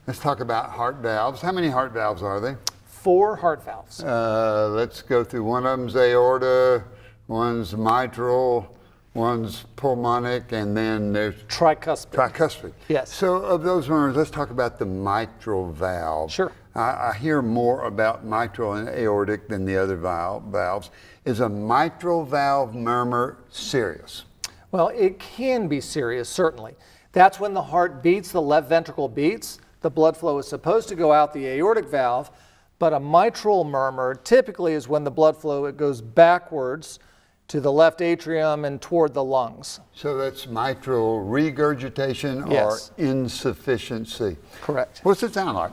Let's talk about heart valves. How many heart valves are they? 4 heart valves. Let's go through. One of them's aorta, one's mitral, one's pulmonic, and then there's Tricuspid. tricuspid. Yes. So of those murmurs, let's talk about the mitral valve. Sure. I hear more about mitral and aortic than the other valves. Is a mitral valve murmur serious? Well, it can be serious, certainly. That's when the heart beats, the left ventricle beats. The blood flow is supposed to go out the aortic valve, but a mitral murmur typically is when the blood flow it goes backwards to the left atrium and toward the lungs. So that's mitral regurgitation Yes. or insufficiency. Correct. What's it sound like?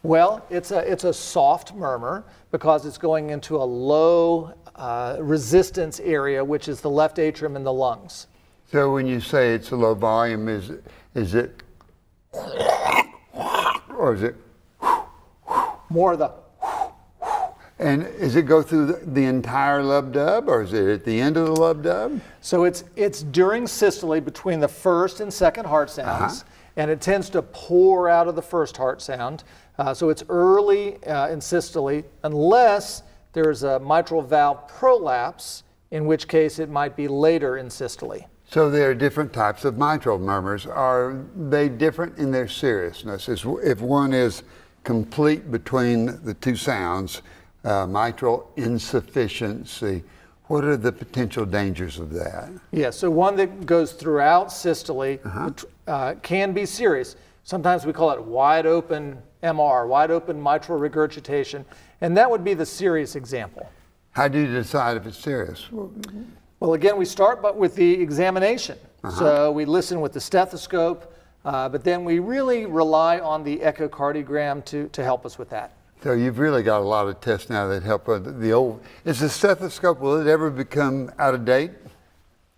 Well, it's a soft murmur because it's going into a low resistance area, which is the left atrium and the lungs. So when you say it's a low volume, is it, or is it, More of the, and does it go through the entire lub dub, or is it at the end of the lub dub? so it's during systole between the first and second heart sounds, and it tends to pour out of the first heart sound. So it's early in systole, unless there's a mitral valve prolapse, in which case it might be later in systole. So there are different types of mitral murmurs. Are they different in their seriousness? If one is complete between the two sounds, mitral insufficiency, what are the potential dangers of that? Yeah, so one that goes throughout systole can be serious. Sometimes we call it wide open MR, wide open mitral regurgitation, and that would be the serious example. How do you decide if it's serious? Well, again, we start with the examination. So we listen with the stethoscope, but then we really rely on the echocardiogram to help us with that. So you've really got a lot of tests now that help with the old. Is the stethoscope, will it ever become out of date?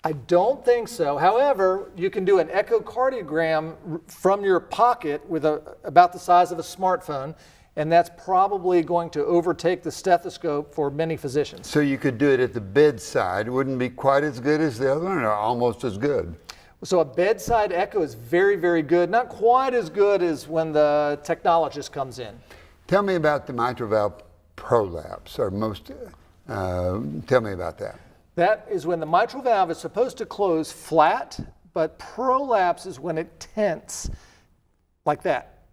I don't think so. However, you can do an echocardiogram from your pocket with about the size of a smartphone, and that's probably going to overtake the stethoscope for many physicians. So you could do it at the bedside. It wouldn't be quite as good as the other one, or almost as good? So a bedside echo is very, very good. Not quite as good as when the technologist comes in. Tell me about the mitral valve prolapse, or tell me about that. That is when the mitral valve is supposed to close flat, but prolapse is when it tents, like that.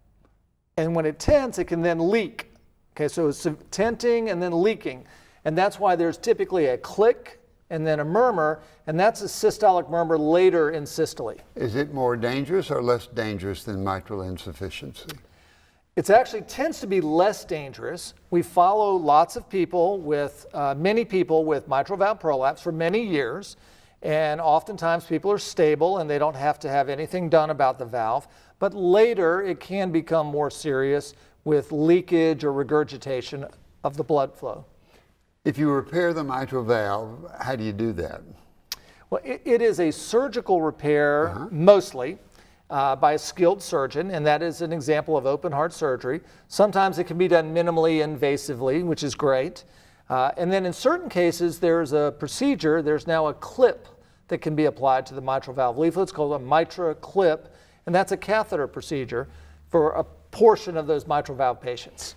And when it tents, it can then leak. Okay, so it's tenting and then leaking. And that's why there's typically a click and then a murmur, and that's a systolic murmur later in systole. Is it more dangerous or less dangerous than mitral insufficiency? It actually tends to be less dangerous. We follow lots of people many people with mitral valve prolapse for many years, and oftentimes people are stable and they don't have to have anything done about the valve. But later it can become more serious with leakage or regurgitation of the blood flow. If you repair the mitral valve, how do you do that? Well, it is a surgical repair mostly. By a skilled surgeon, and that is an example of open heart surgery. Sometimes it can be done minimally invasively, which is great. And then in certain cases, there's a procedure, there's now a clip that can be applied to the mitral valve leaflet. It's called a Mitra clip, and that's a catheter procedure for a portion of those mitral valve patients.